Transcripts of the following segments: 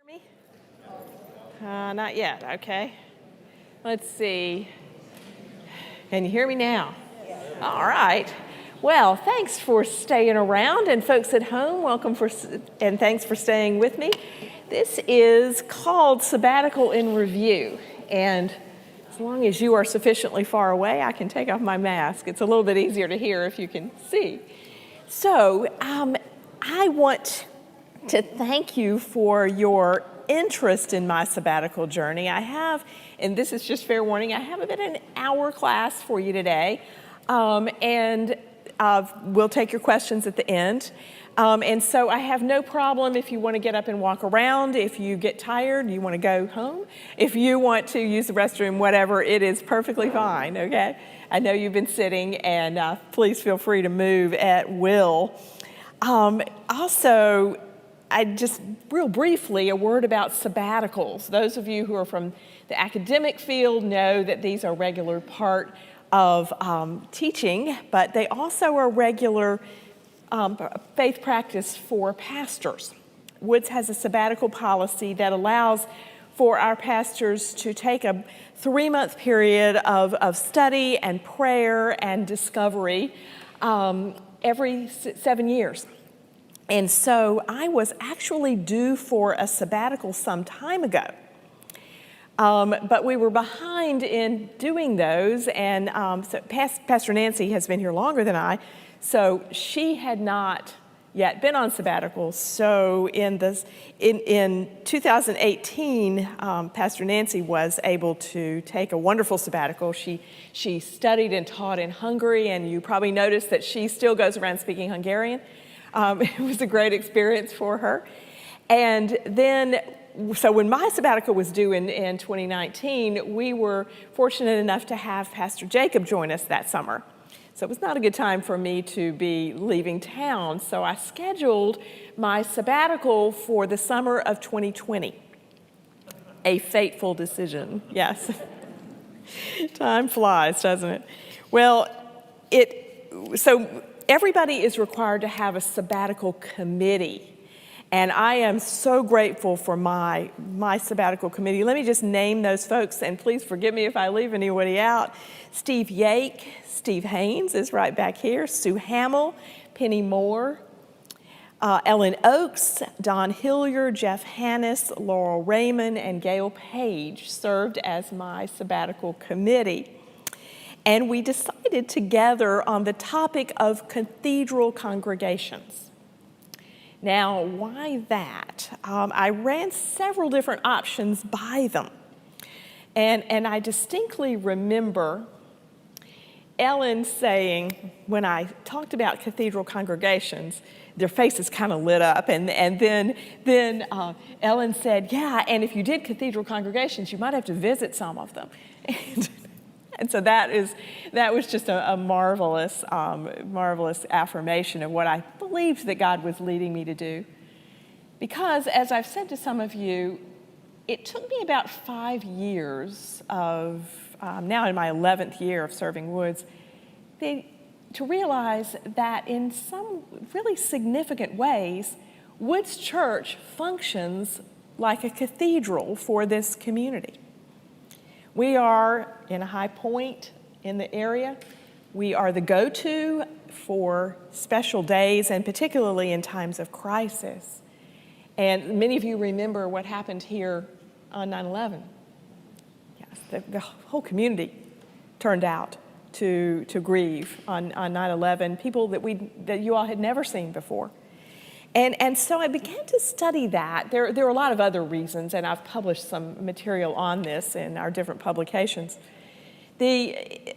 Me? Not yet, okay. Let's see. Can you hear me now? All right. Well, thanks for staying around, and folks at home, and thanks for staying with me. This is called Sabbatical in Review, and as long as you are sufficiently far away, I can take off my mask. It's a little bit easier to hear if you can see. So, I want to thank you for your interest in my sabbatical journey. I have, and this is just fair warning, I have about an hour class for you today, and we'll take your questions at the end. And so I have no problem if you want to get up and walk around, if you get tired, you want to go home, if you want to use the restroom, whatever, it is perfectly fine, okay? I know you've been sitting, and please feel free to move at will. Also, just real briefly, a word about sabbaticals. Those of you who are from the academic field know that these are a regular part of teaching, but they also are regular faith practice for pastors. Woods has a sabbatical policy that allows for our pastors to take a 3-month period of study and prayer and discovery every 7 years. And so I was actually due for a sabbatical some time ago. But we were behind in doing those, and so Pastor Nancy has been here longer than I, so she had not yet been on sabbatical. So in 2018, Pastor Nancy was able to take a wonderful sabbatical. She studied and taught in Hungary, and you probably noticed that she still goes around speaking Hungarian. It was a great experience for her. And then, so when my sabbatical was due in 2019, we were fortunate enough to have Pastor Jacob join us that summer. So it was not a good time for me to be leaving town. So I scheduled my sabbatical for the summer of 2020. A fateful decision, yes. Time flies, doesn't it? Well, so everybody is required to have a sabbatical committee. And I am so grateful for my sabbatical committee. Let me just name those folks, and please forgive me if I leave anybody out. Steve Yake, Steve Haynes is right back here, Sue Hamill, Penny Moore, Ellen Oakes, Don Hillier, Jeff Hannis, Laurel Raymond, and Gail Page served as my sabbatical committee. And we decided together on the topic of cathedral congregations. Now, why that? I ran several different options by them. And I distinctly remember Ellen saying, when I talked about cathedral congregations, their faces kind of lit up. And then Ellen said, yeah, and if you did cathedral congregations, you might have to visit some of them. And so that was just a marvelous affirmation of what I believed that God was leading me to do. Because, as I've said to some of you, it took me about 5 years of, now in my 11th year of serving Woods, to realize that in some really significant ways, Woods Church functions like a cathedral for this community. We are in a high point in the area. We are the go-to for special days, and particularly in times of crisis. And many of you remember what happened here on 9/11. Yes, the whole community turned out to grieve on 9/11, people that you all had never seen before. And so I began to study that. There are a lot of other reasons, and I've published some material on this in our different publications. Led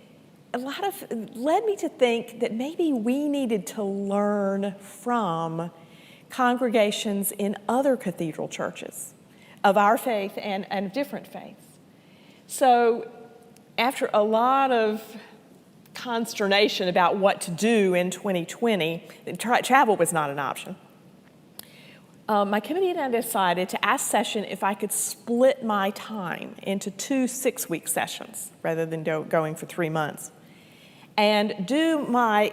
me to think that maybe we needed to learn from congregations in other cathedral churches of our faith and different faiths. So after a lot of consternation about what to do in 2020, travel was not an option. My committee and I decided to ask session if I could split my time into 2 6-week sessions rather than going for 3 months, and do my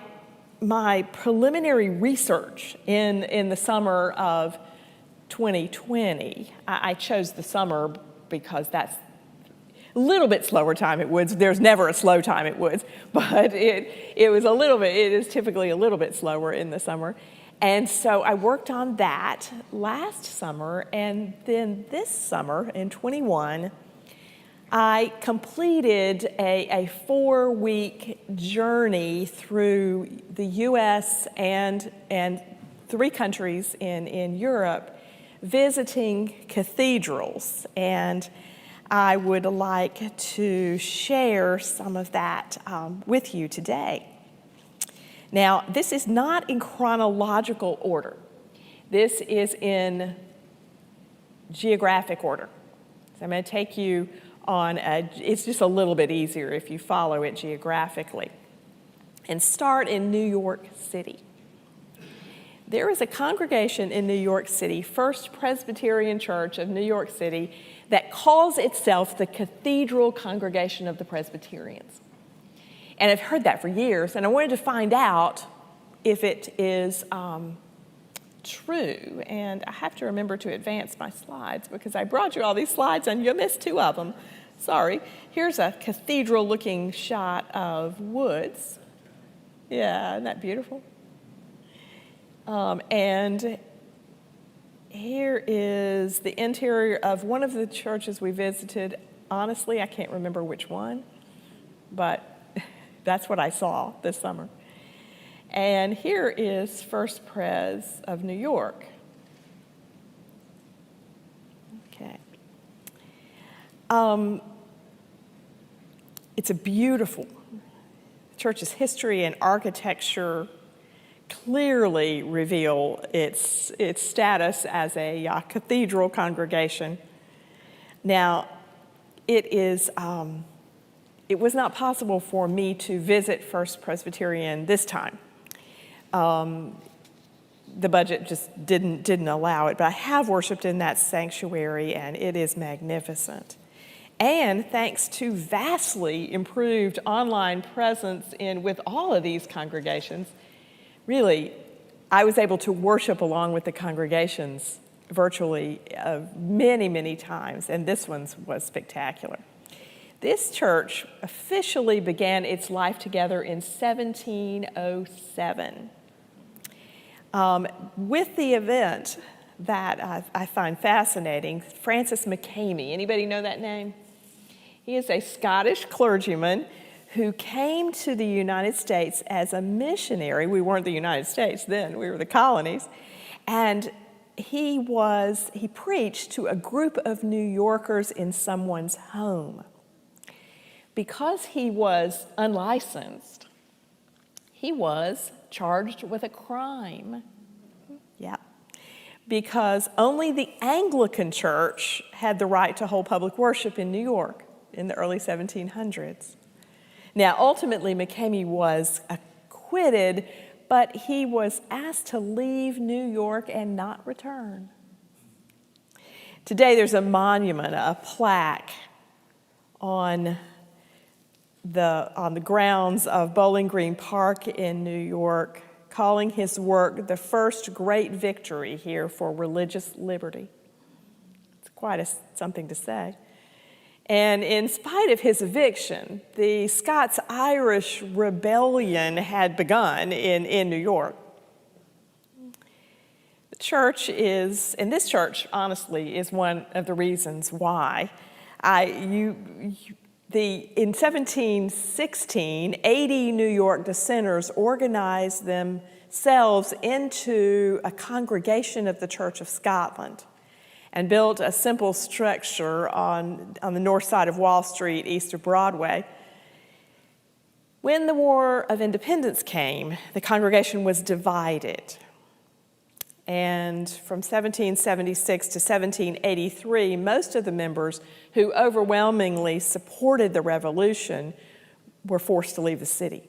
preliminary research in the summer of 2020. I chose the summer because that's a little bit slower time at Woods. There's never a slow time at Woods, but it is typically a little bit slower in the summer. And so I worked on that last summer, and then this summer in 21, I completed a 4-week journey through the U.S. and 3 countries in Europe, visiting cathedrals. And I would like to share some of that with you today. Now, this is not in chronological order. This is in geographic order. So I'm going to take you on it's just a little bit easier if you follow it geographically. And start in New York City. There is a congregation in New York City, First Presbyterian Church of New York City, that calls itself the Cathedral Congregation of the Presbyterians. And I've heard that for years, and I wanted to find out if it is true. And I have to remember to advance my slides because I brought you all these slides and you missed 2 of them. Sorry. Here's a cathedral-looking shot of Woods. Yeah, isn't that beautiful? And here is the interior of one of the churches we visited. Honestly, I can't remember which one, but that's what I saw this summer. And here is First Pres of New York. Okay. It's a beautiful church's history and architecture clearly reveal its status as a cathedral congregation. Now, it was not possible for me to visit First Presbyterian this time. The budget just didn't allow it, but I have worshiped in that sanctuary, and it is magnificent. And thanks to vastly improved online presence with all of these congregations, really, I was able to worship along with the congregations virtually many, many times, and this one was spectacular. This church officially began its life together in 1707 with the event that I find fascinating, Francis Mckamey. Anybody know that name? He is a Scottish clergyman who came to the United States as a missionary. We weren't the United States then, we were the colonies. And he preached to a group of New Yorkers in someone's home. Because he was unlicensed, he was charged with a crime. Yeah. Because only the Anglican Church had the right to hold public worship in New York in the early 1700s. Now, ultimately, Mckamey was acquitted, but he was asked to leave New York and not return. Today, there's a monument, a plaque on the grounds of Bowling Green Park in New York, calling his work the first great victory here for religious liberty. It's quite something to say. And in spite of his eviction, the Scots-Irish rebellion had begun in New York. The church and this church, honestly, is one of the reasons why in 1716, 80 New York dissenters organized themselves into a congregation of the Church of Scotland and built a simple structure on the north side of Wall Street, east of Broadway. When the War of Independence came, the congregation was divided. And from 1776 to 1783, most of the members who overwhelmingly supported the revolution were forced to leave the city.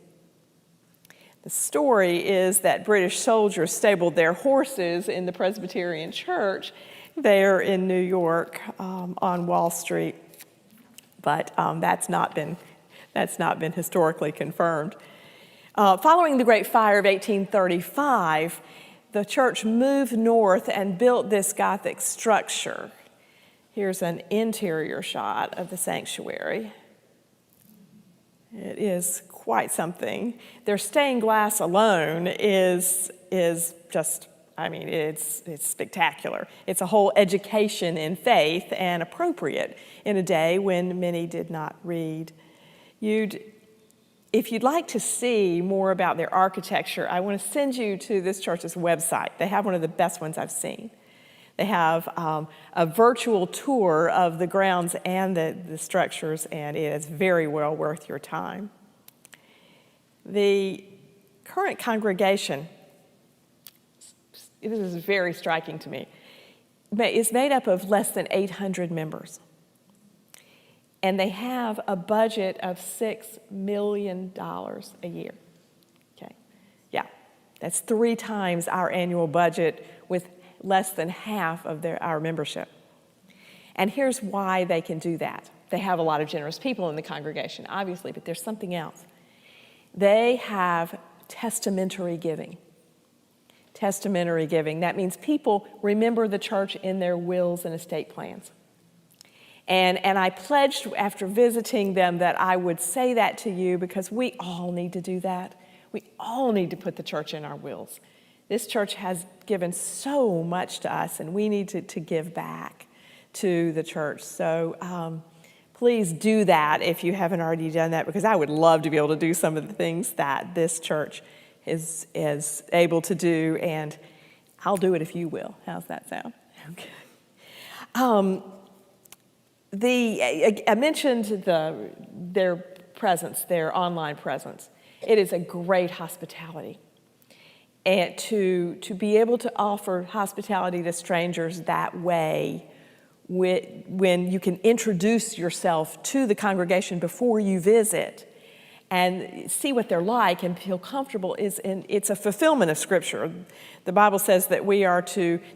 The story is that British soldiers stabled their horses in the Presbyterian church there in New York on Wall Street, but that's not been historically confirmed. Following the Great Fire of 1835, the church moved north and built this Gothic structure. Here's an interior shot of the sanctuary. It is quite something. Their stained glass alone is just, it's spectacular. It's a whole education in faith and appropriate in a day when many did not read. If you'd like to see more about their architecture, I want to send you to this church's website. They have one of the best ones I've seen. They have a virtual tour of the grounds and the structures, and it is very well worth your time. The current congregation, this is very striking to me, is made up of less than 800 members. And they have a budget of $6 million a year. Okay, yeah, that's 3 times our annual budget with less than half of our membership. And here's why they can do that. They have a lot of generous people in the congregation, obviously, but there's something else. They have testamentary giving. Testamentary giving, that means people remember the church in their wills and estate plans. And I pledged after visiting them that I would say that to you because we all need to do that. We all need to put the church in our wills. This church has given so much to us, and we need to give back to the church. So please do that if you haven't already done that, because I would love to be able to do some of the things that this church is able to do, and I'll do it if you will. How's that sound? Okay. I mentioned their presence, their online presence. It is a great hospitality. And to be able to offer hospitality to strangers that way, when you can introduce yourself to the congregation before you visit and see what they're like and feel comfortable, it's a fulfillment of Scripture. The Bible says that we are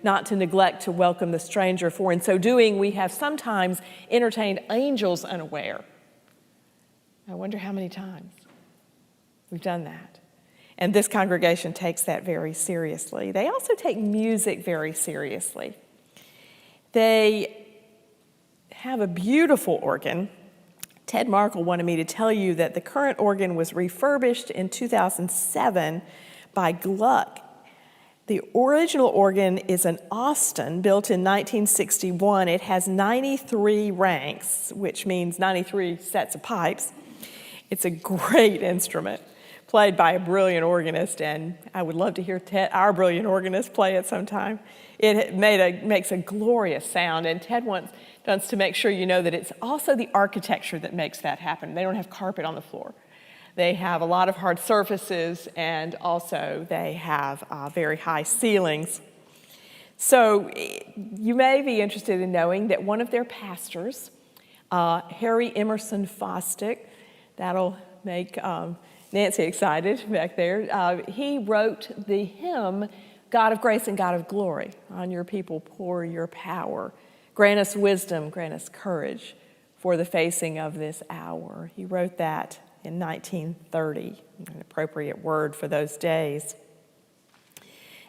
not to neglect to welcome the stranger, for in so doing we have sometimes entertained angels unaware. I wonder how many times we've done that. And this congregation takes that very seriously. They also take music very seriously. They have a beautiful organ. Ted Markle wanted me to tell you that the current organ was refurbished in 2007 by Gluck. The original organ is an Austin built in 1961. It has 93 ranks, which means 93 sets of pipes. It's a great instrument, played by a brilliant organist, and I would love to hear our brilliant organist play it sometime. It makes a glorious sound, and Ted wants to make sure you know that it's also the architecture that makes that happen. They don't have carpet on the floor. They have a lot of hard surfaces, and also they have very high ceilings. So you may be interested in knowing that one of their pastors, Harry Emerson Fosdick, that'll make Nancy excited back there. He wrote the hymn, God of Grace and God of Glory. On your people pour your power. Grant us wisdom, grant us courage for the facing of this hour. He wrote that in 1930, an appropriate word for those days.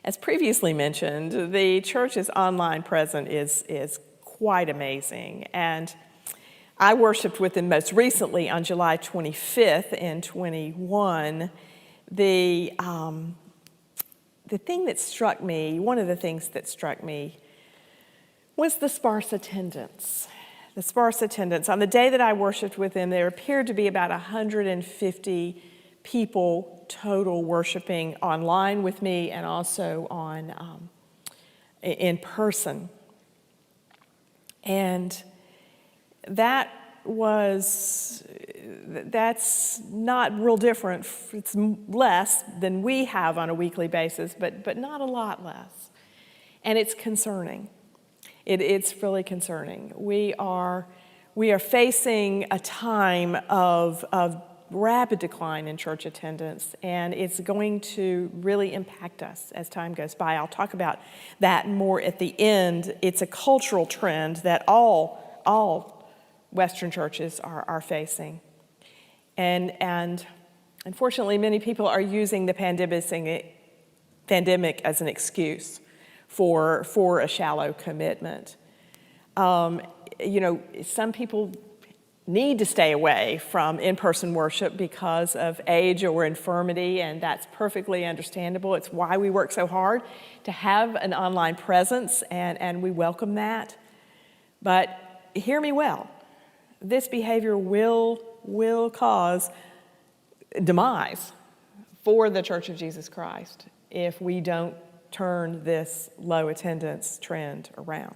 As previously mentioned, the church's online presence is quite amazing. And I worshiped with them most recently on July 25th in 21. The thing that struck me, one of the things that struck me, was the sparse attendance. The sparse attendance. On the day that I worshiped with them, there appeared to be about 150 people total worshiping online with me and also in person. And that's not real different. It's less than we have on a weekly basis, but not a lot less. And it's concerning. It's really concerning. We are facing a time of rapid decline in church attendance, and it's going to really impact us as time goes by. I'll talk about that more at the end. It's a cultural trend that all Western churches are facing. And unfortunately, many people are using the pandemic as an excuse for a shallow commitment. Some people need to stay away from in-person worship because of age or infirmity, and that's perfectly understandable. It's why we work so hard to have an online presence, and we welcome that. But hear me well, this behavior will cause demise for the Church of Jesus Christ if we don't turn this low attendance trend around.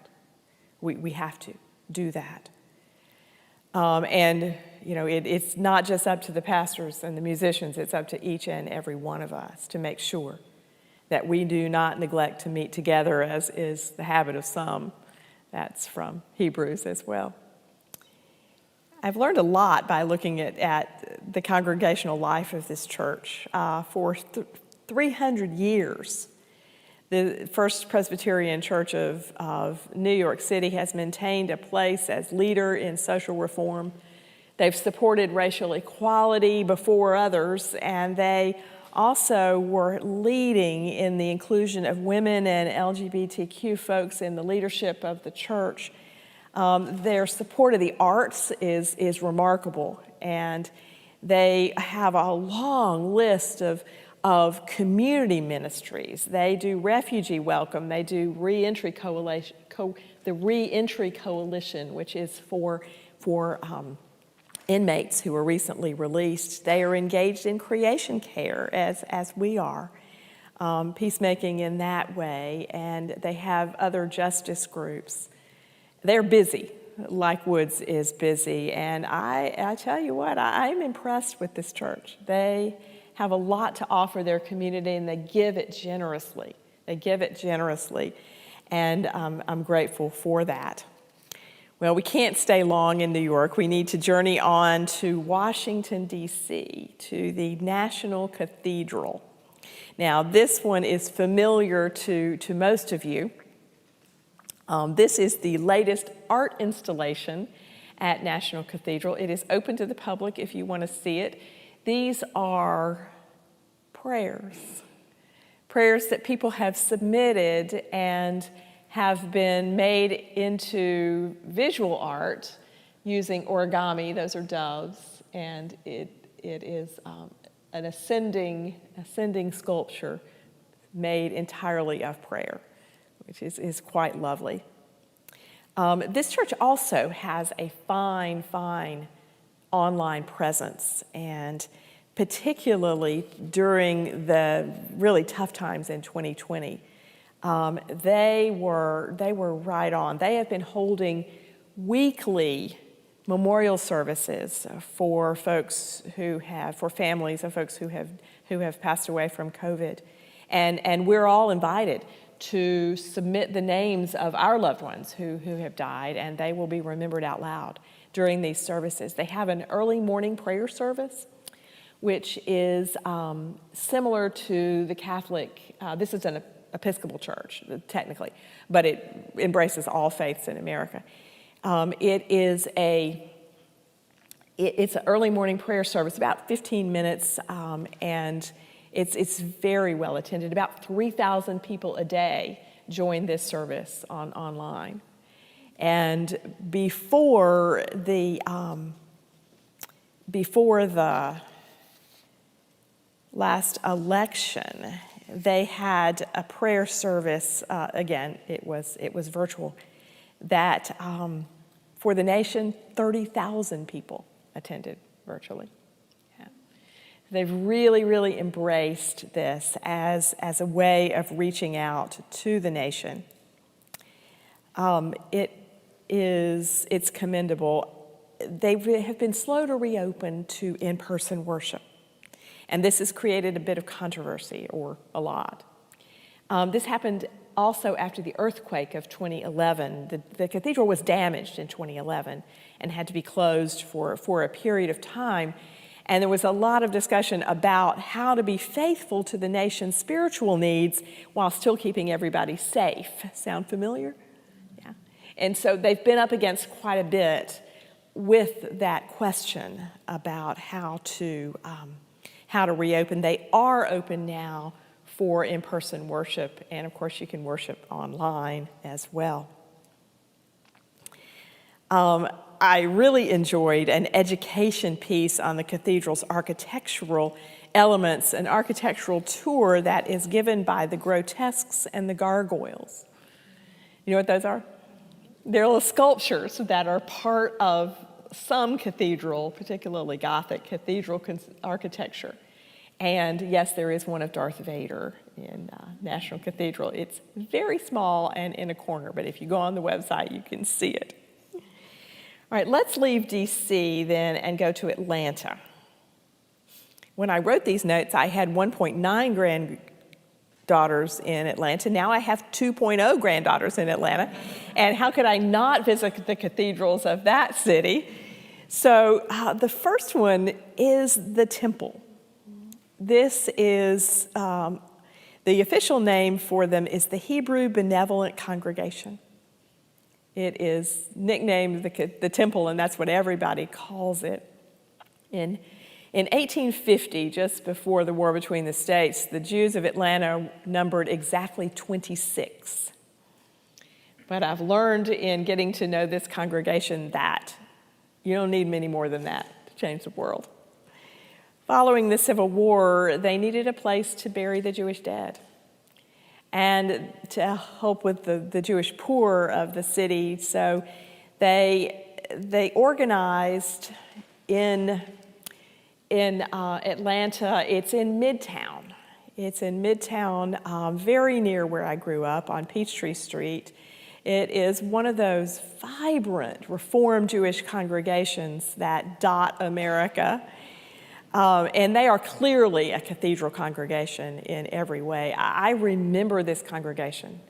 We have to do that. It's not just up to the pastors and the musicians, it's up to each and every one of us to make sure that we do not neglect to meet together, as is the habit of some. That's from Hebrews as well. I've learned a lot by looking at the congregational life of this church. For 300 years, the First Presbyterian Church of New York City has maintained a place as leader in social reform. They've supported racial equality before others, and they also were leading in the inclusion of women and LGBTQ folks in the leadership of the church. Their support of the arts is remarkable, and they have a long list of community ministries. They do refugee welcome. They do reentry coalition, the Reentry Coalition, which is for inmates who are recently released. They are engaged in creation care, as we are, peacemaking in that way, and they have other justice groups. They're busy, like Woods is busy, and I tell you what, I'm impressed with this church. They have a lot to offer their community, and they give it generously. And I'm grateful for that. Well, we can't stay long in New York. We need to journey on to Washington, D.C., to the National Cathedral. Now, this one is familiar to most of you. This is the latest art installation at National Cathedral. It is open to the public if you want to see it. These are prayers that people have submitted and have been made into visual art using origami. Those are doves, and it is an ascending sculpture made entirely of prayer, which is quite lovely. This church also has a fine online presence, and particularly during the really tough times in 2020, they were right on. They have been holding weekly memorial services for families of folks who have passed away from COVID, and we're all invited to submit the names of our loved ones who have died, and they will be remembered out loud during these services. They have an early morning prayer service, which is similar to the Catholic. This is an Episcopal church, technically, but it embraces all faiths in America. It's an early morning prayer service, about 15 minutes, and it's very well attended. About 3,000 people a day join this service online. And before the last election, they had a prayer service. Again, it was virtual. That for the nation, 30,000 people attended virtually. Yeah. They've really embraced this as a way of reaching out to the nation. It's commendable. They have been slow to reopen to in-person worship, and this has created a bit of controversy, or a lot. This happened also after the earthquake of 2011. The cathedral was damaged in 2011 and had to be closed for a period of time, and there was a lot of discussion about how to be faithful to the nation's spiritual needs while still keeping everybody safe. Sound familiar? Yeah. And so they've been up against quite a bit with that question about how to reopen. They are open now for in-person worship, and of course you can worship online as well. I really enjoyed an education piece on the cathedral's architectural elements, an architectural tour that is given by the grotesques and the gargoyles. You know what those are? They're little sculptures that are part of some cathedral, particularly Gothic cathedral architecture. And yes, there is one of Darth Vader in National Cathedral. It's very small and in a corner, but if you go on the website, you can see it. All right, let's leave D.C. then and go to Atlanta. When I wrote these notes, I had 1.9 granddaughters in Atlanta. Now I have 2.0 granddaughters in Atlanta. And how could I not visit the cathedrals of that city? So the first one is the Temple. This is, the official name for them is the Hebrew Benevolent Congregation. It is nicknamed the Temple, and that's what everybody calls it. In 1850, just before the war between the states, the Jews of Atlanta numbered exactly 26. But I've learned in getting to know this congregation that you don't need many more than that to change the world. Following the Civil War, they needed a place to bury the Jewish dead and to help with the Jewish poor of the city. So they organized in Atlanta. It's in Midtown. It's in Midtown, very near where I grew up on Peachtree Street. It is one of those vibrant Reformed Jewish congregations that dot America. And they are clearly a cathedral congregation in every way. I remember this congregation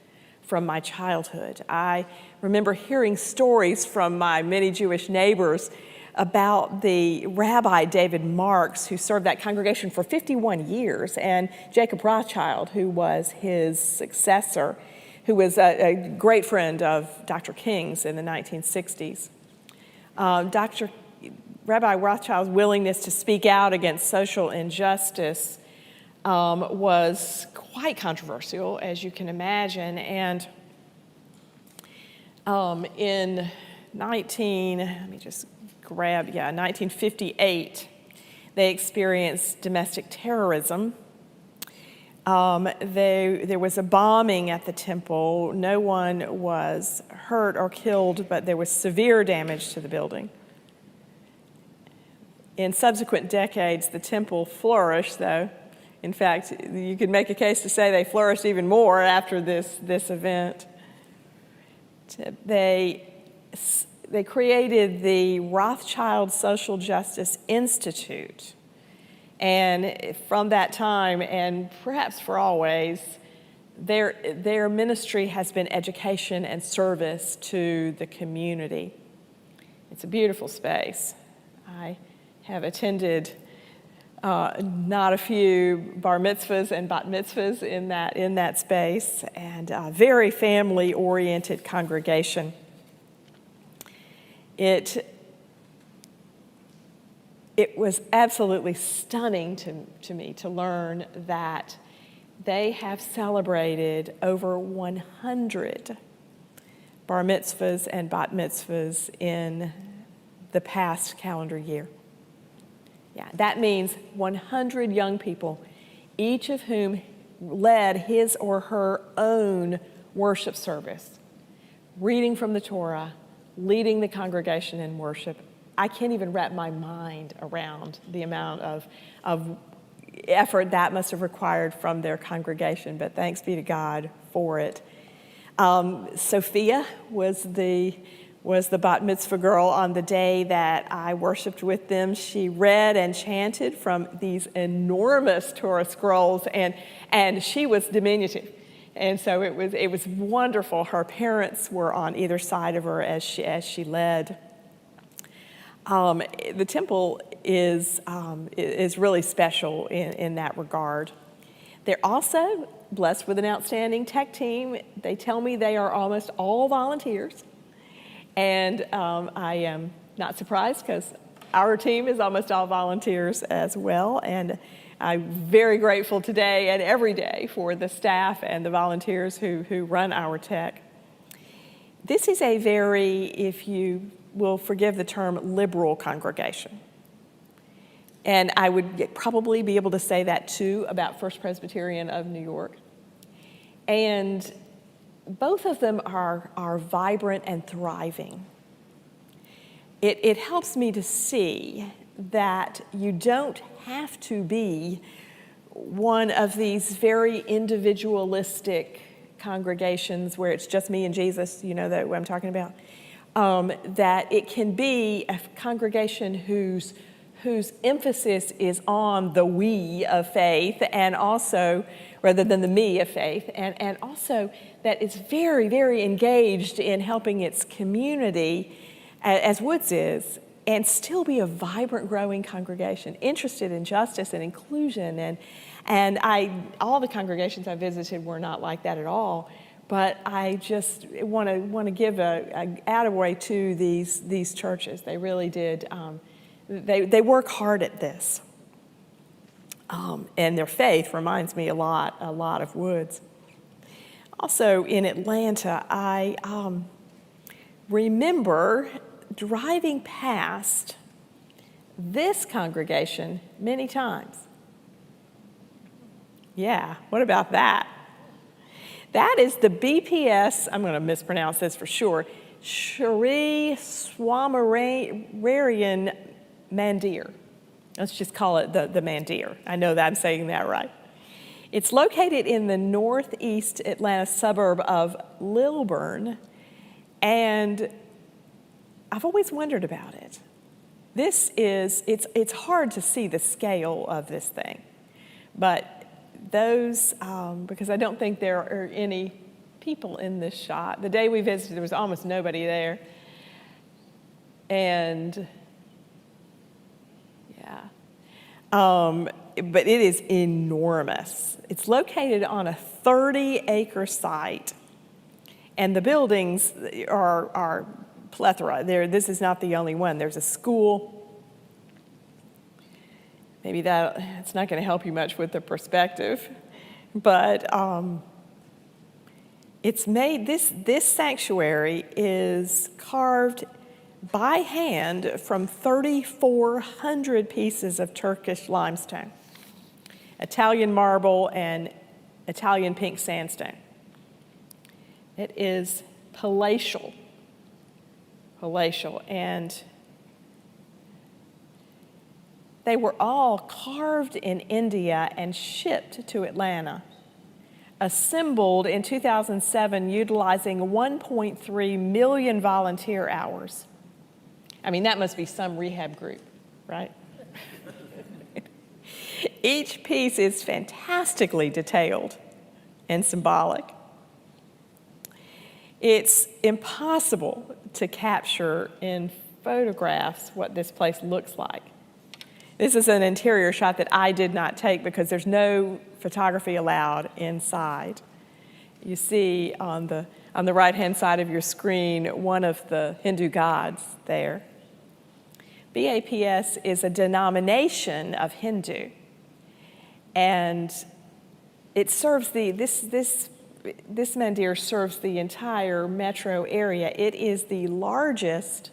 from my childhood. I remember hearing stories from my many Jewish neighbors about the Rabbi David Marks, who served that congregation for 51 years, and Jacob Rothschild, who was his successor, who was a great friend of Dr. King's in the 1960s. Rabbi Rothschild's willingness to speak out against social injustice was quite controversial, as you can imagine. And in 1958, they experienced domestic terrorism. There was a bombing at the temple. No one was hurt or killed, but there was severe damage to the building. In subsequent decades, the temple flourished, though. In fact, you could make a case to say they flourished even more after this event. They created the Rothschild Social Justice Institute. And from that time, and perhaps for always, their ministry has been education and service to the community. It's a beautiful space. I have attended not a few bar mitzvahs and bat mitzvahs in that space, and a very family-oriented congregation. It was absolutely stunning to me to learn that they have celebrated over 100 bar mitzvahs and bat mitzvahs in the past calendar year. Yeah, that means 100 young people, each of whom led his or her own worship service, reading from the Torah, leading the congregation in worship. I can't even wrap my mind around the amount of effort that must have required from their congregation, but thanks be to God for it. Sophia was the bat mitzvah girl on the day that I worshiped with them. She read and chanted from these enormous Torah scrolls, and she was diminutive. And so it was wonderful. Her parents were on either side of her as she led. The temple is really special in that regard. They're also blessed with an outstanding tech team. They tell me they are almost all volunteers. And I am not surprised because our team is almost all volunteers as well. And I'm very grateful today and every day for the staff and the volunteers who run our tech. This is a very, if you will forgive the term, liberal congregation. And I would probably be able to say that too about First Presbyterian of New York. And both of them are vibrant and thriving. It helps me to see that you don't have to be one of these very individualistic congregations where it's just me and Jesus, you know that what I'm talking about, that it can be a congregation whose emphasis is on the we of faith, and also, rather than the me of faith, and also that it's very, very engaged in helping its community, as Woods is, and still be a vibrant, growing congregation, interested in justice and inclusion. And all the congregations I visited were not like that at all. But I just want to give a attaboy to these churches. They really did. They work hard at this, and their faith reminds me a lot of Woods. Also in Atlanta, I remember driving past this congregation many times. Yeah, what about that? That is the BPS, I'm going to mispronounce this for sure, Sri Swaminarayan Mandir. Let's just call it the Mandir. I know that I'm saying that right. It's located in the northeast Atlanta suburb of Lilburn, and I've always wondered about it. It's hard to see the scale of this thing, but because I don't think there are any people in this shot. The day we visited, there was almost nobody there. And yeah, but it is enormous. It's located on a 30-acre site, and the buildings are plethora. This is not the only one. There's a school. Maybe it's not going to help you much with the perspective, but it's made, this sanctuary is carved by hand from 3,400 pieces of Turkish limestone, Italian marble, and Italian pink sandstone. It is palatial, and they were all carved in India and shipped to Atlanta, assembled in 2007 utilizing 1.3 million volunteer hours. I mean, that must be some rehab group, right? Each piece is fantastically detailed and symbolic. It's impossible to capture in photographs what this place looks like. This is an interior shot that I did not take because there's no photography allowed inside. You see on the right-hand side of your screen one of the Hindu gods there. BAPS is a denomination of Hindu, and it serves this mandir serves the entire metro area. It is the largest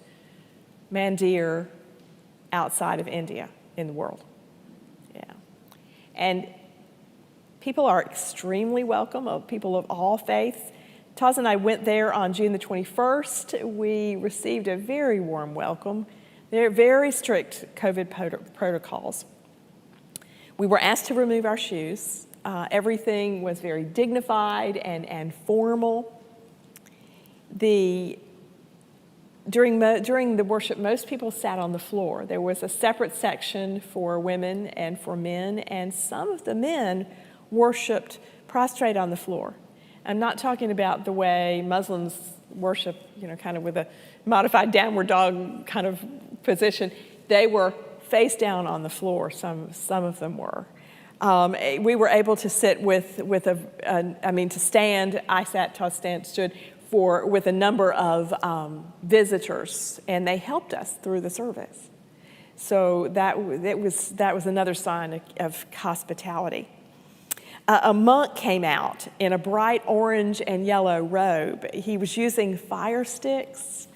mandir outside of India in the world. Yeah. And people are extremely welcome, people of all faiths. Taz and I went there on June the 21st. We received a very warm welcome. They're very strict COVID protocols. We were asked to remove our shoes. Everything was very dignified and formal. During the worship, most people sat on the floor. There was a separate section for women and for men, and some of the men worshiped prostrate on the floor. I'm not talking about the way Muslims worship, kind of with a modified downward dog kind of position. They were face down on the floor, some of them were. We were able to sit to stand. I sat, Todd stood with a number of visitors, and they helped us through the service. So that was another sign of hospitality. A monk came out in a bright orange and yellow robe. He was using fire sticks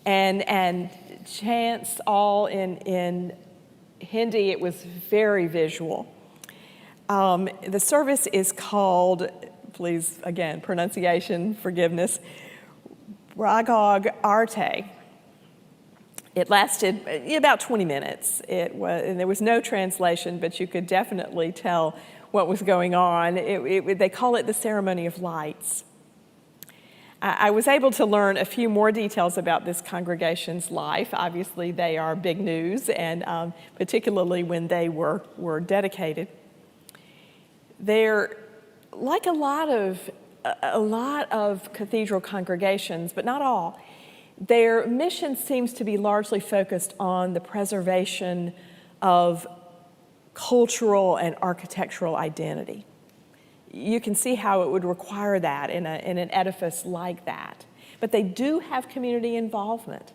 and chants all in Hindi. It was very visual. The service is called, please, again, pronunciation, forgiveness, Ragog Arte. It lasted about 20 minutes. And there was no translation, but you could definitely tell what was going on. They call it the ceremony of lights. I was able to learn a few more details about this congregation's life. Obviously, they are big news, and particularly when they were dedicated. They're like a lot of cathedral congregations, but not all. Their mission seems to be largely focused on the preservation of cultural and architectural identity. You can see how it would require that in an edifice like that. But they do have community involvement.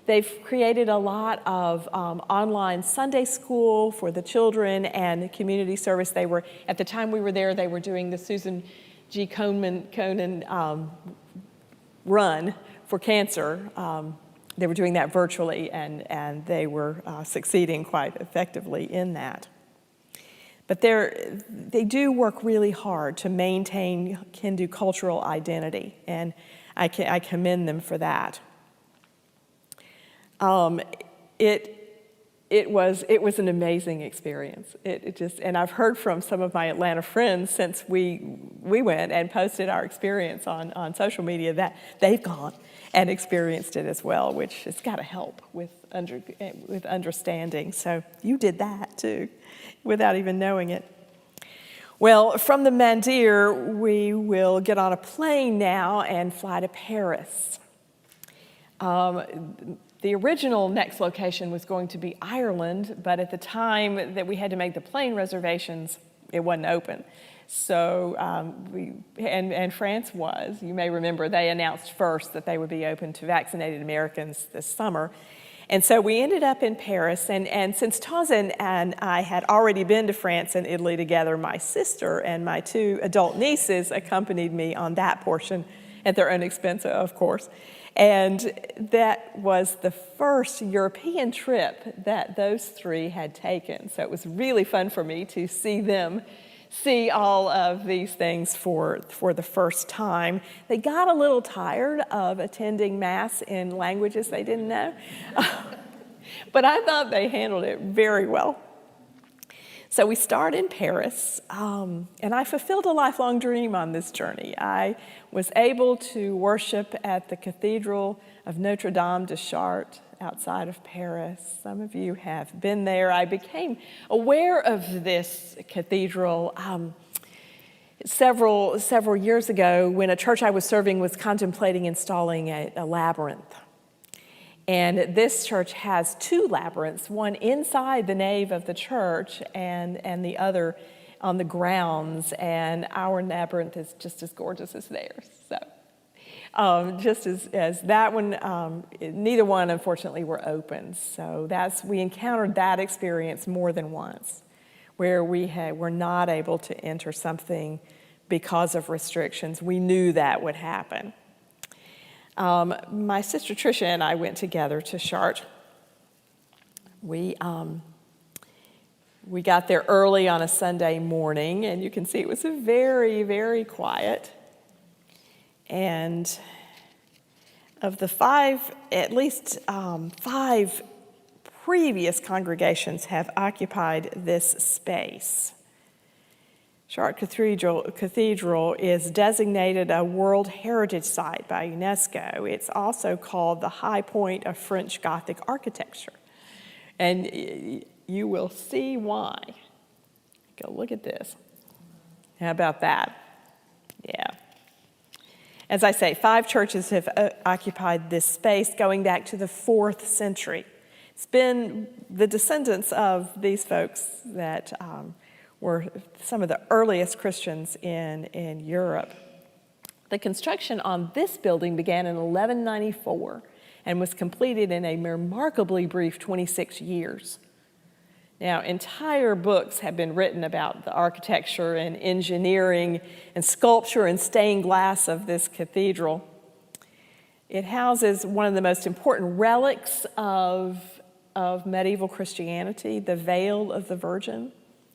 They've created a lot of online Sunday school for the children and community service. At the time we were there, they were doing the Susan G. Komen run for cancer. They were doing that virtually, and they were succeeding quite effectively in that. But they do work really hard to maintain Hindu cultural identity, and I commend them for that. It was an amazing experience. And I've heard from some of my Atlanta friends since we went and posted our experience on social media that they've gone and experienced it as well, which has got to help with understanding. So you did that too, without even knowing it. Well, from the Mandir, we will get on a plane now and fly to Paris. The original next location was going to be Ireland, but at the time that we had to make the plane reservations, it wasn't open. So and France was. You may remember they announced first that they would be open to vaccinated Americans this summer. And so we ended up in Paris, and since Tazan and I had already been to France and Italy together, my sister and my 2 adult nieces accompanied me on that portion at their own expense, of course. And that was the first European trip that those 3 had taken. So it was really fun for me to see them see all of these things for the first time. They got a little tired of attending Mass in languages they didn't know, but I thought they handled it very well. So we start in Paris, and I fulfilled a lifelong dream on this journey. I was able to worship at the Cathedral of Notre Dame de Chartres outside of Paris. Some of you have been there. I became aware of this cathedral several years ago when a church I was serving was contemplating installing a labyrinth. And this church has 2 labyrinths, one inside the nave of the church and the other on the grounds. And our labyrinth is just as gorgeous as theirs. So just as that one, neither one, unfortunately, were open. So we encountered that experience more than once, where we were not able to enter something because of restrictions. We knew that would happen. My sister Tricia and I went together to Chartres. We got there early on a Sunday morning, and you can see it was a very, very quiet. And of the 5, at least 5 previous congregations have occupied this space. Chartres Cathedral is designated a World Heritage Site by UNESCO. It's also called the high point of French Gothic architecture. And you will see why. Go look at this. How about that? Yeah. As I say, 5 churches have occupied this space going back to the 4th century. It's been the descendants of these folks that were some of the earliest Christians in Europe. The construction on this building began in 1194, and was completed in a remarkably brief 26 years. Now, entire books have been written about the architecture and engineering and sculpture and stained glass of this cathedral. It houses one of the most important relics of medieval Christianity, the veil of the Virgin.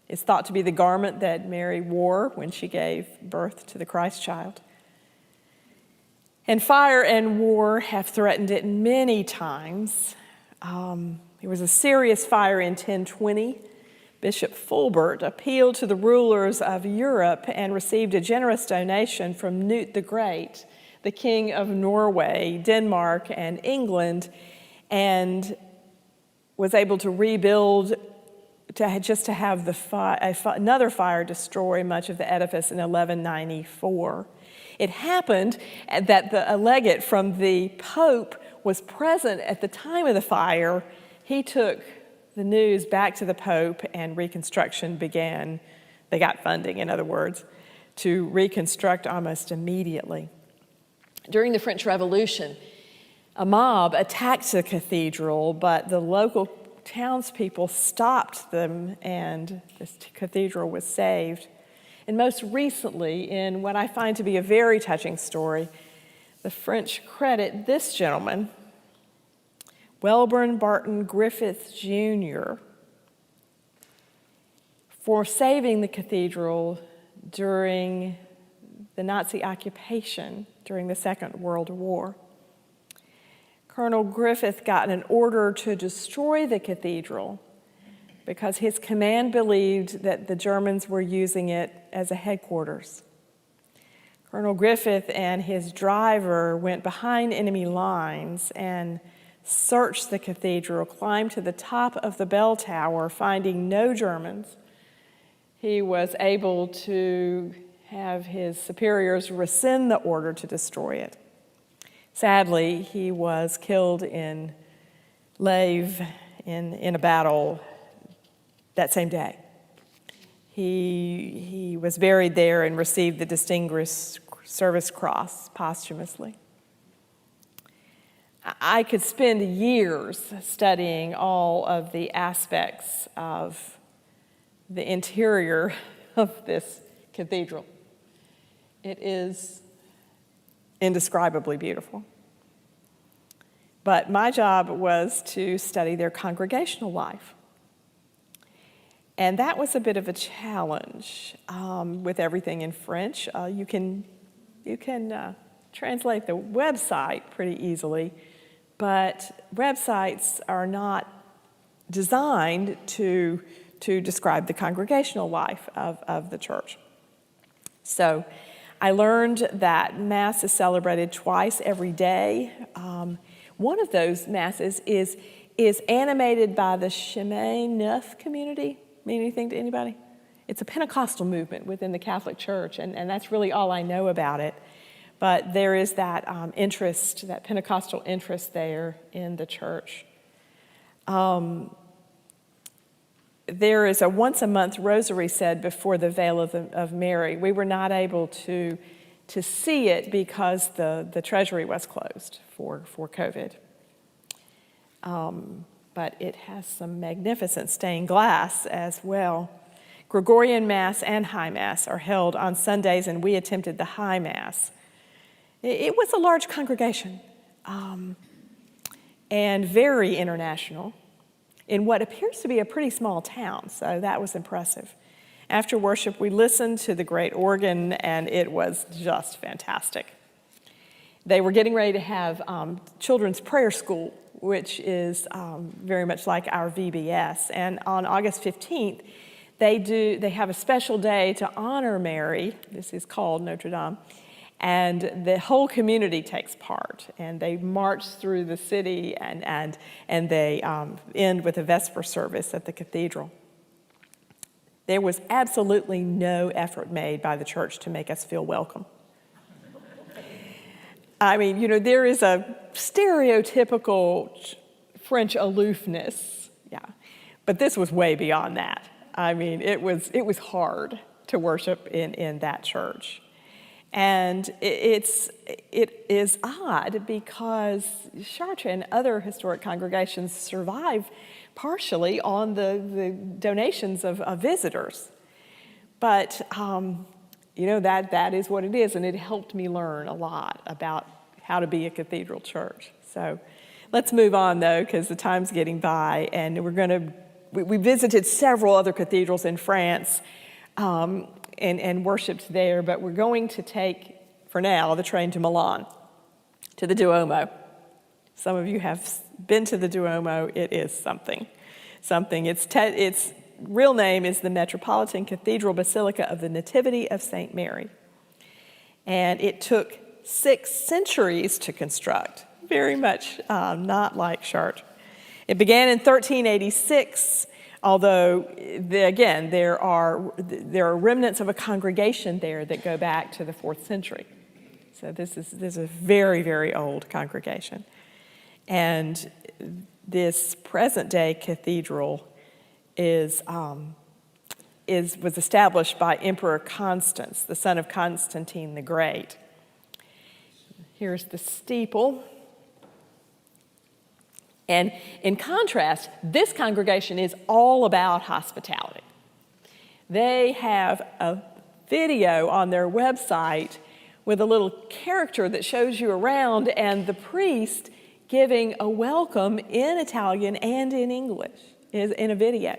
It's thought to be the garment that Mary wore when she gave birth to the Christ child. And fire and war have threatened it many times. There was a serious fire in 1020. Bishop Fulbert appealed to the rulers of Europe and received a generous donation from Knut the Great, the king of Norway, Denmark, and England, and was able to rebuild to have another fire destroy much of the edifice in 1194. It happened that a legate from the Pope was present at the time of the fire. He took the news back to the Pope, and reconstruction began. They got funding, in other words, to reconstruct almost immediately. During the French Revolution, a mob attacked the cathedral, but the local townspeople stopped them, and this cathedral was saved. And most recently, in what I find to be a very touching story, the French credit this gentleman, Welburn Barton Griffith Jr., for saving the cathedral during the Nazi occupation during the Second World War. Colonel Griffith got an order to destroy the cathedral because his command believed that the Germans were using it as a headquarters. Colonel Griffith and his driver went behind enemy lines and searched the cathedral, climbed to the top of the bell tower, finding no Germans. He was able to have his superiors rescind the order to destroy it. Sadly, he was killed in Lave in a battle that same day. He was buried there and received the Distinguished Service Cross posthumously. I could spend years studying all of the aspects of the interior of this cathedral. It is indescribably beautiful. But my job was to study their congregational life. And that was a bit of a challenge with everything in French. You can translate the website pretty easily, but websites are not designed to describe the congregational life of the church. So I learned that Mass is celebrated twice every day. One of those Masses is animated by the Chemin Neuf community. Mean anything to anybody? It's a Pentecostal movement within the Catholic Church, and that's really all I know about it. But there is that interest, that Pentecostal interest there in the church. There is a once-a-month rosary said before the veil of Mary. We were not able to see it because the treasury was closed for COVID. But it has some magnificent stained glass as well. Gregorian Mass and High Mass are held on Sundays, and we attempted the High Mass. It was a large congregation and very international in what appears to be a pretty small town, so that was impressive. After worship, we listened to the great organ, and it was just fantastic. They were getting ready to have children's prayer school, which is very much like our VBS. And on August 15th, they have a special day to honor Mary. This is called Notre Dame. And the whole community takes part. And they march through the city, and they end with a Vesper service at the cathedral. There was absolutely no effort made by the church to make us feel welcome. I mean, there is a stereotypical French aloofness, but this was way beyond that. I mean, it was hard to worship in that church. And it is odd because Chartres and other historic congregations survive partially on the donations of visitors. But, that is what it is, and it helped me learn a lot about how to be a cathedral church. So let's move on, though, because the time's getting by, and we visited several other cathedrals in France and worshiped there, but we're going to take, for now, the train to Milan, to the Duomo. Some of you have been to the Duomo. It is something. Its real name is the Metropolitan Cathedral Basilica of the Nativity of St. Mary. And it took 6 centuries to construct, very much not like Chartres. It began in 1386, although, again, there are remnants of a congregation there that go back to the 4th century. So this is a very, very old congregation. And this present-day cathedral was established by Emperor Constans, the son of Constantine the Great. Here's the steeple. And in contrast, this congregation is all about hospitality. They have a video on their website with a little character that shows you around and the priest giving a welcome in Italian and in English in a video.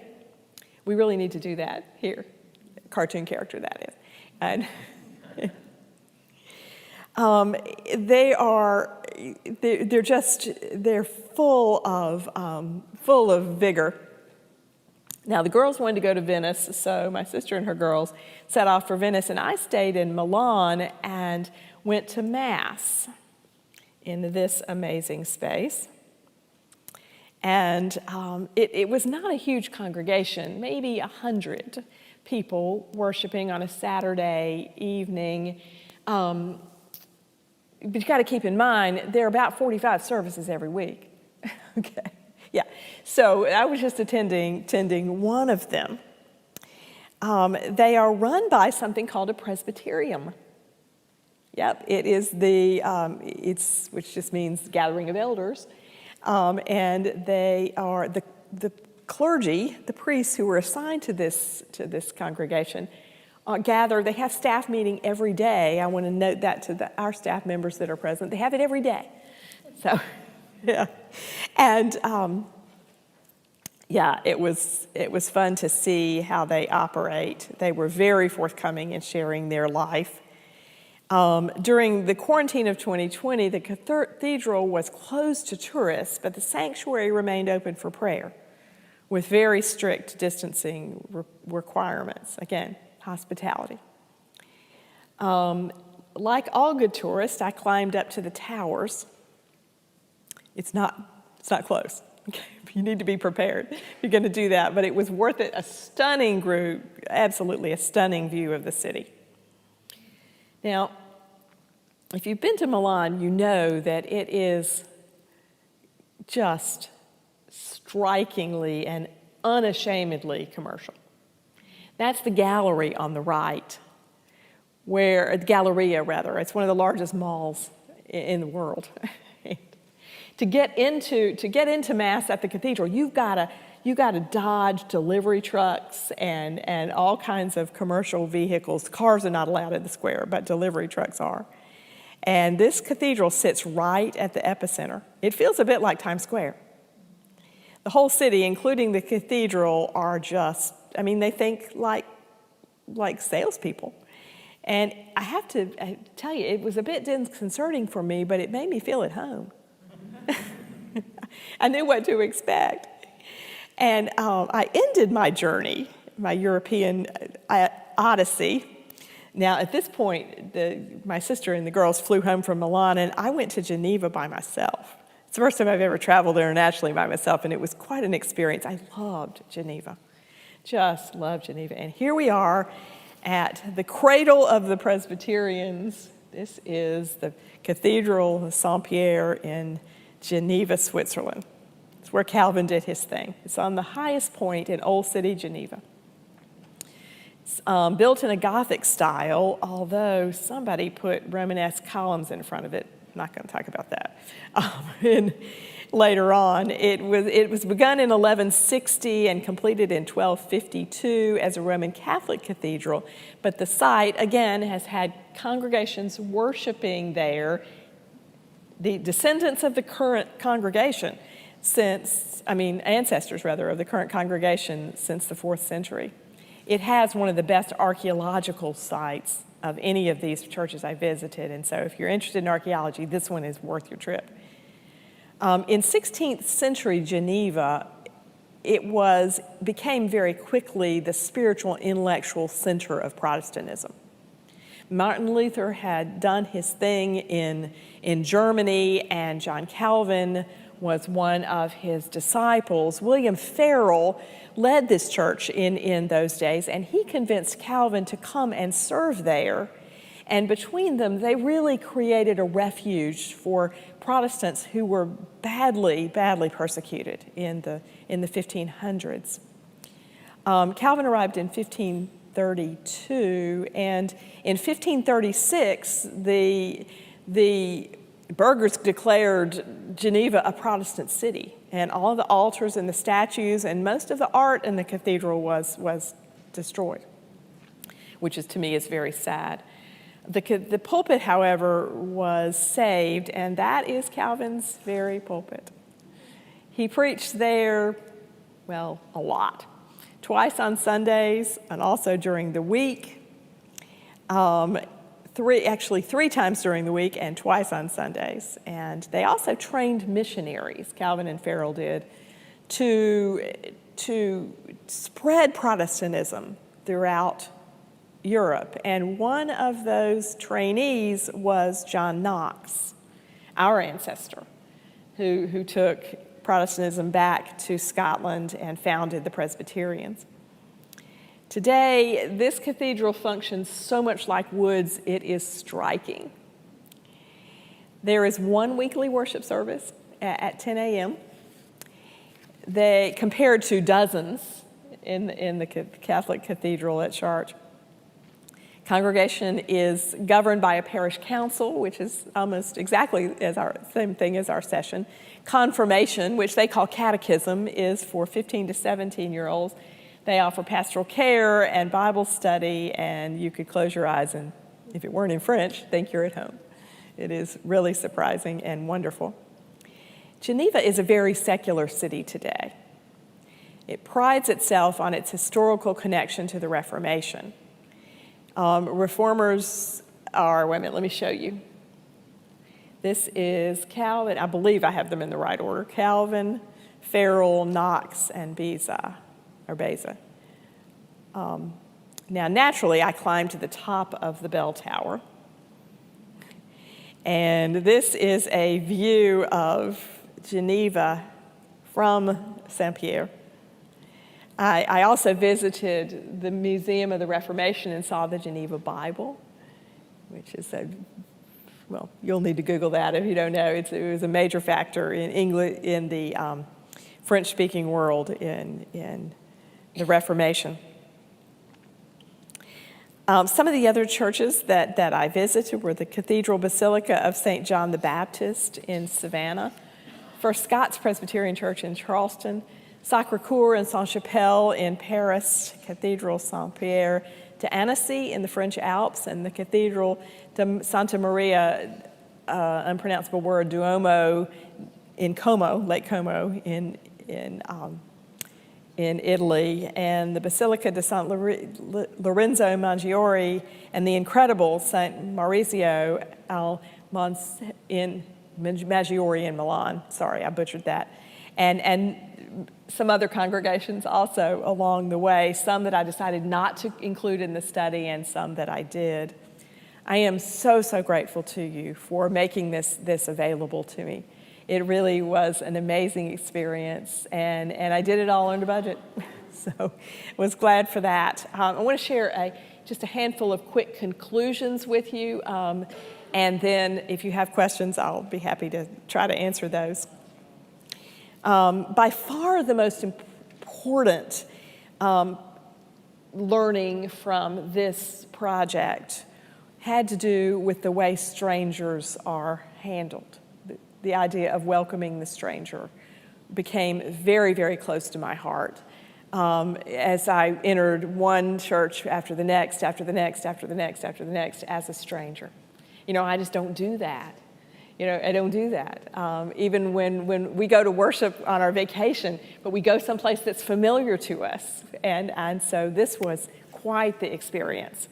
We really need to do that here. Cartoon character, that is. And they're full of vigor. Now, the girls wanted to go to Venice, so my sister and her girls set off for Venice, and I stayed in Milan and went to Mass in this amazing space. And it was not a huge congregation, maybe 100 people worshiping on a Saturday evening. But you got to keep in mind, there are about 45 services every week. Okay, yeah. So I was just attending one of them. They are run by something called a Presbyterian. Yep, it is which just means gathering of elders. And they are the clergy, the priests who were assigned to this congregation, gather. They have staff meeting every day. I want to note that to our staff members that are present. They have it every day. So, yeah. And, it was fun to see how they operate. They were very forthcoming in sharing their life. During the quarantine of 2020, the cathedral was closed to tourists, but the sanctuary remained open for prayer with very strict distancing requirements. Again, hospitality. Like all good tourists, I climbed up to the towers. It's not close. Okay? You need to be prepared if you're going to do that, but it was worth it. A stunning group, absolutely a stunning view of the city. Now, if you've been to Milan, you know that it is just strikingly and unashamedly commercial. That's the gallery on the right, Galleria rather. It's one of the largest malls in the world. To get into Mass at the cathedral, you've got to dodge delivery trucks and all kinds of commercial vehicles. Cars are not allowed in the square, but delivery trucks are. And this cathedral sits right at the epicenter. It feels a bit like Times Square. The whole city, including the cathedral, are just, they think like salespeople. And I have to tell you, it was a bit disconcerting for me, but it made me feel at home. I knew what to expect. And I ended my journey, my European odyssey. Now, at this point, my sister and the girls flew home from Milan, and I went to Geneva by myself. It's the first time I've ever traveled internationally by myself, and it was quite an experience. I loved Geneva, just loved Geneva. And here we are at the cradle of the Presbyterians. This is the Cathedral of Sampiere in Geneva, Switzerland. It's where Calvin did his thing. It's on the highest point in Old City, Geneva. built in a Gothic style, although somebody put Romanesque columns in front of it. I'm not going to talk about that. And later on, it was begun in 1160 and completed in 1252 as a Roman Catholic cathedral, but the site, again, has had congregations worshiping there, the descendants of the current congregation ancestors rather, of the current congregation since the 4th century. It has one of the best archaeological sites of any of these churches I visited, and so if you're interested in archaeology, this one is worth your trip. In 16th century Geneva, it became very quickly the spiritual intellectual center of Protestantism. Martin Luther had done his thing in Germany, and John Calvin was one of his disciples. William Farel led this church in those days, and he convinced Calvin to come and serve there. And between them, they really created a refuge for Protestants who were badly, badly persecuted in the 1500s. Calvin arrived in 1532, and in 1536, the burghers declared Geneva a Protestant city, and all of the altars and the statues and most of the art in the cathedral was destroyed, which to me is very sad. The pulpit, however, was saved, and that is Calvin's very pulpit. He preached there, a lot, twice on Sundays and also during the week. Three times during the week and twice on Sundays. And they also trained missionaries, Calvin and Farel did, to spread Protestantism throughout Europe. And one of those trainees was John Knox, our ancestor, who took Protestantism back to Scotland and founded the Presbyterians. Today, this cathedral functions so much like Woods, it is striking. There is one weekly worship service at 10 a.m. They compared to dozens in the Catholic cathedral at Chartres. Congregation is governed by a parish council, which is almost exactly same thing as our session. Confirmation, which they call catechism, is for 15 to 17-year-olds. They offer pastoral care and Bible study, and you could close your eyes and, if it weren't in French, think you're at home. It is really surprising and wonderful. Geneva is a very secular city today. It prides itself on its historical connection to the Reformation. Reformers are, let me show you. This is Calvin, I believe I have them in the right order, Calvin, Farel, Knox, and Beza. Now, naturally, I climbed to the top of the bell tower. And this is a view of Geneva from Sampiere. I also visited the Museum of the Reformation and saw the Geneva Bible, which is you'll need to Google that if you don't know. It was a major factor in the French-speaking world in the Reformation. Some of the other churches that I visited were the Cathedral Basilica of St. John the Baptist in Savannah, First Scots Presbyterian Church in Charleston, Sacré-Cœur and Sainte-Chapelle in Paris, Cathedral Sampiere to Annecy in the French Alps, and the Cathedral de Santa Maria, unpronounceable word, Duomo in Como, Lake Como in Italy, and the Basilica de San Lorenzo Maggiore, and the incredible St. Maurizio al Maggiore in Milan. Sorry, I butchered that. And some other congregations also along the way, some that I decided not to include in the study and some that I did. I am so, so grateful to you for making this available to me. It really was an amazing experience, and I did it all under budget, so was glad for that. I want to share just a handful of quick conclusions with you, and then if you have questions, I'll be happy to try to answer those. By far the most important learning from this project had to do with the way strangers are handled. The idea of welcoming the stranger became very, very close to my heart as I entered one church after the next, after the next, after the next, after the next, as a stranger. I just don't do that. I don't do that. Even when we go to worship on our vacation, but we go someplace that's familiar to us. And so this was quite the experience.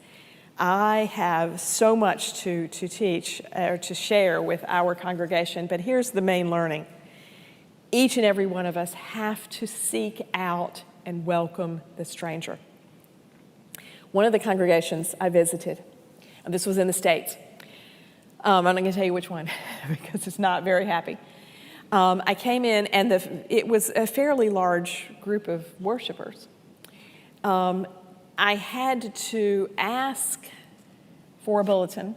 I have so much to teach or to share with our congregation, but here's the main learning. Each and every one of us have to seek out and welcome the stranger. One of the congregations I visited, and this was in the States, I'm not going to tell you which one because it's not very happy. I came in and it was a fairly large group of worshipers. I had to ask for a bulletin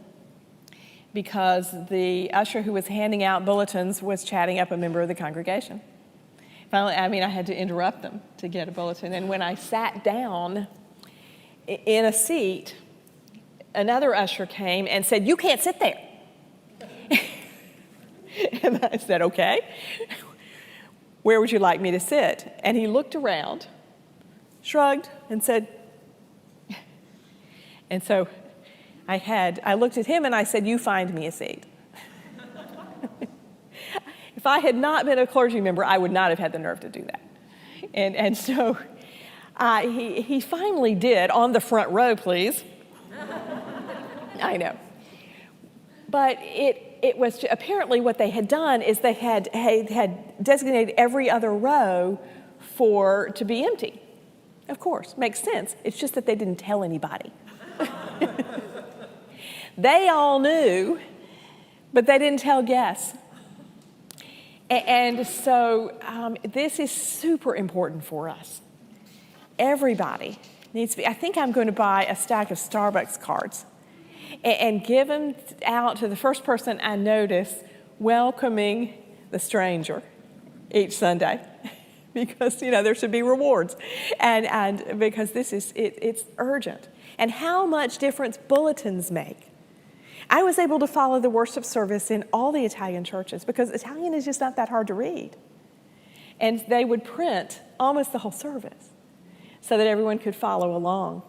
because the usher who was handing out bulletins was chatting up a member of the congregation. Finally, I had to interrupt them to get a bulletin. And when I sat down in a seat, another usher came and said, "You can't sit there." And I said, "Okay, where would you like me to sit?" And he looked around, shrugged, and said, and so I looked at him and I said, "You find me a seat." If I had not been a clergy member, I would not have had the nerve to do that. And so he finally did, "On the front row, please." I know. But it was apparently what they had done is they had designated every other row to be empty. Of course, makes sense. It's just that they didn't tell anybody. They all knew, but they didn't tell guests. And so this is super important for us. Everybody needs to be. I think I'm going to buy a stack of Starbucks cards and give them out to the first person I notice welcoming the stranger each Sunday. Because, there should be rewards. And because it's urgent. And how much difference bulletins make. I was able to follow the worship service in all the Italian churches because Italian is just not that hard to read. And they would print almost the whole service so that everyone could follow along.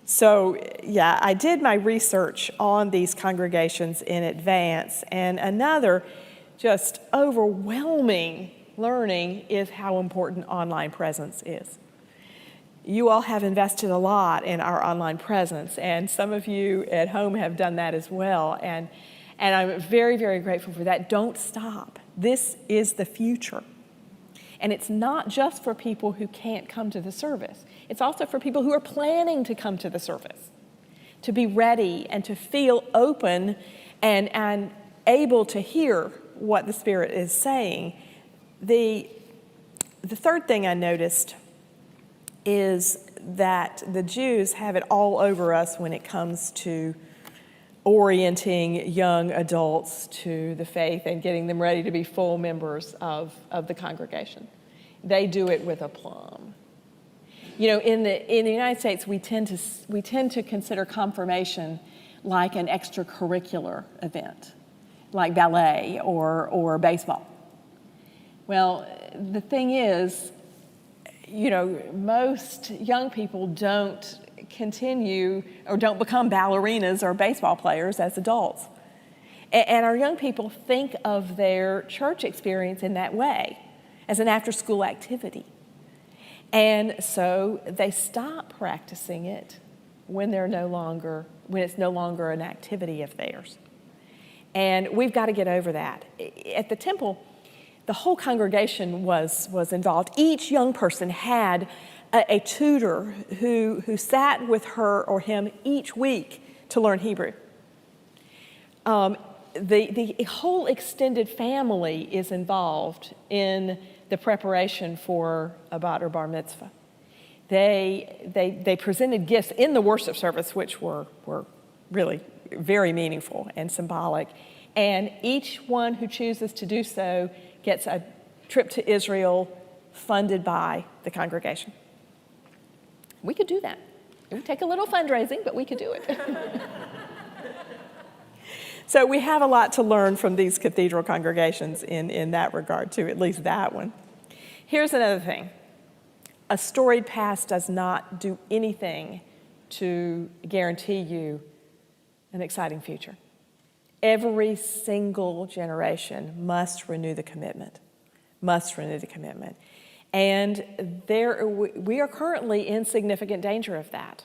So, I did my research on these congregations in advance. And another just overwhelming learning is how important online presence is. You all have invested a lot in our online presence, and some of you at home have done that as well. And I'm very, very grateful for that. Don't stop. This is the future. And it's not just for people who can't come to the service. It's also for people who are planning to come to the service, to be ready and to feel open and able to hear what the Spirit is saying. The third thing I noticed is that the Jews have it all over us when it comes to orienting young adults to the faith and getting them ready to be full members of the congregation. They do it with aplomb. In the United States, we tend to consider confirmation like an extracurricular event, like ballet or baseball. Well, the thing is, most young people don't continue or don't become ballerinas or baseball players as adults. And our young people think of their church experience in that way, as an after-school activity. And so they stop practicing it when it's no longer an activity of theirs. And we've got to get over that. At the temple, the whole congregation was involved. Each young person had a tutor who sat with her or him each week to learn Hebrew. The whole extended family is involved in the preparation for a bat or bar mitzvah. They presented gifts in the worship service, which were really very meaningful and symbolic. And each one who chooses to do so gets a trip to Israel funded by the congregation. We could do that. It would take a little fundraising, but we could do it. So we have a lot to learn from these cathedral congregations in that regard, too, at least that one. Here's another thing. A storied past does not do anything to guarantee you an exciting future. Every single generation must renew the commitment, And we are currently in significant danger of that,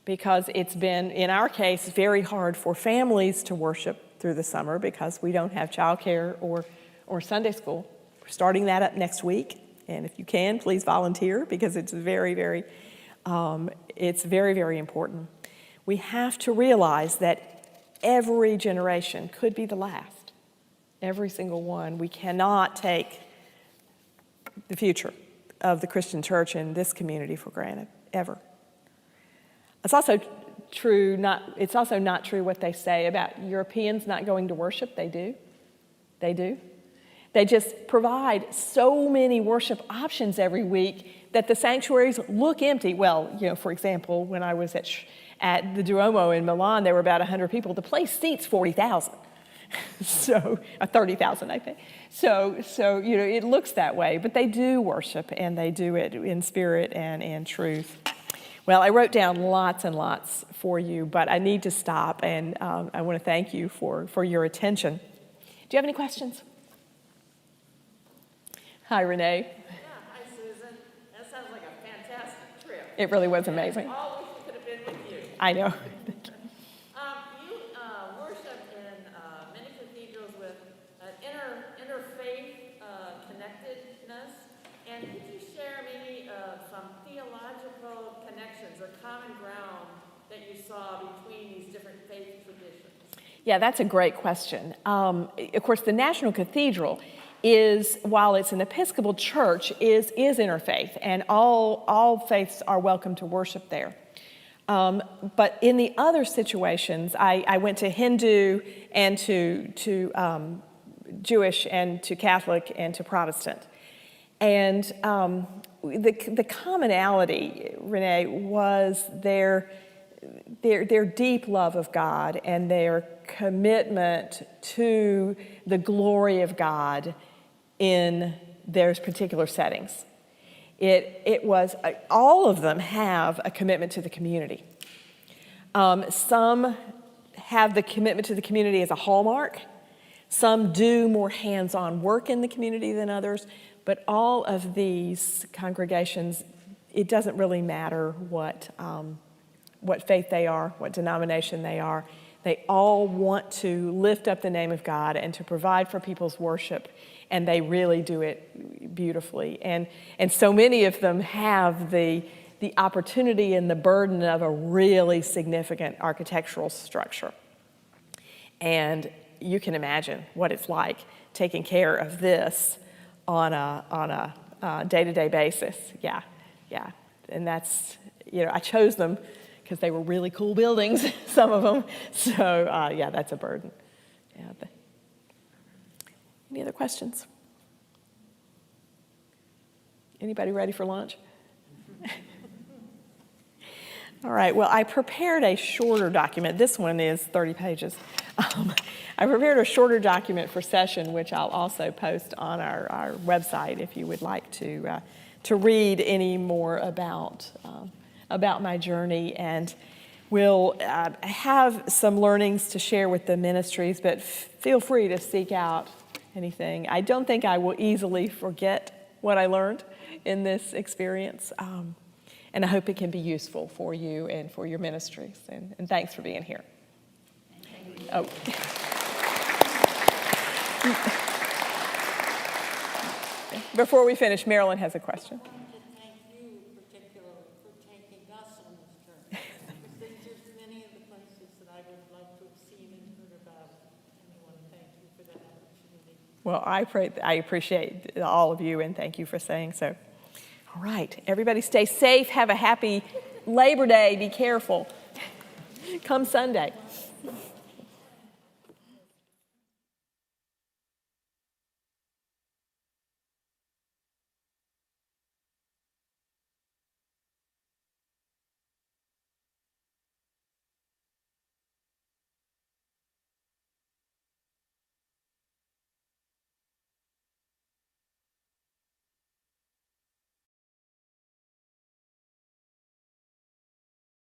because it's been, in our case, very hard for families to worship through the summer because we don't have childcare or Sunday school. We're starting that up next week, and if you can, please volunteer, because it's very, very important. We have to realize that every generation could be the last, every single one. We cannot take the future of the Christian church in this community for granted, ever. It's also not true what they say about Europeans not going to worship. They do. They just provide so many worship options every week that the sanctuaries look empty. Well, for example, when I was at the Duomo in Milan, there were about 100 people. The place seats 40,000. So, 30,000, I think. So it looks that way, but they do worship, and they do it in spirit and in truth. Well, I wrote down lots and lots for you, but I need to stop, and I want to thank you for your attention. Do you have any questions? Hi, Renee. Yeah, hi, Susan. That sounds like a fantastic trip. It really was amazing. All wish we could have been with you. I know. You worship in many cathedrals with interfaith connectedness, and could you share maybe some theological connections or common ground that you saw between these different faith traditions? Yeah, that's a great question. Of course, the National Cathedral is, while it's an Episcopal church, is interfaith, and all faiths are welcome to worship there. But in the other situations, I went to Hindu and to Jewish and to Catholic and to Protestant. And the commonality, Renee, was their deep love of God and their commitment to the glory of God in their particular settings. It was, all of them have a commitment to the community. Some have the commitment to the community as a hallmark. Some do more hands-on work in the community than others. But all of these congregations, it doesn't really matter what faith they are, what denomination they are. They all want to lift up the name of God and to provide for people's worship, and they really do it beautifully. And so many of them have the opportunity and the burden of a really significant architectural structure. And you can imagine what it's like taking care of this on a day-to-day basis. Yeah. And that's, I chose them because they were really cool buildings, some of them. So, that's a burden. Yeah. Any other questions? Anybody ready for lunch? All right, well, I prepared a shorter document. This one is 30 pages. I prepared a shorter document for session, which I'll also post on our website if you would like to read any more about my journey. And we'll have some learnings to share with the ministries, but feel free to seek out anything. I don't think I will easily forget what I learned in this experience. And I hope it can be useful for you and for your ministries. And thanks for being here. Oh. Before we finish, Marilyn has a question. I wanted to thank you particularly for taking us on this journey. There's just many of the places that I would like to have seen and heard about. And I want to thank you for that opportunity. Well, I appreciate all of you, and thank you for saying so. All right, everybody stay safe. Have a happy Labor Day. Be careful. Come Sunday.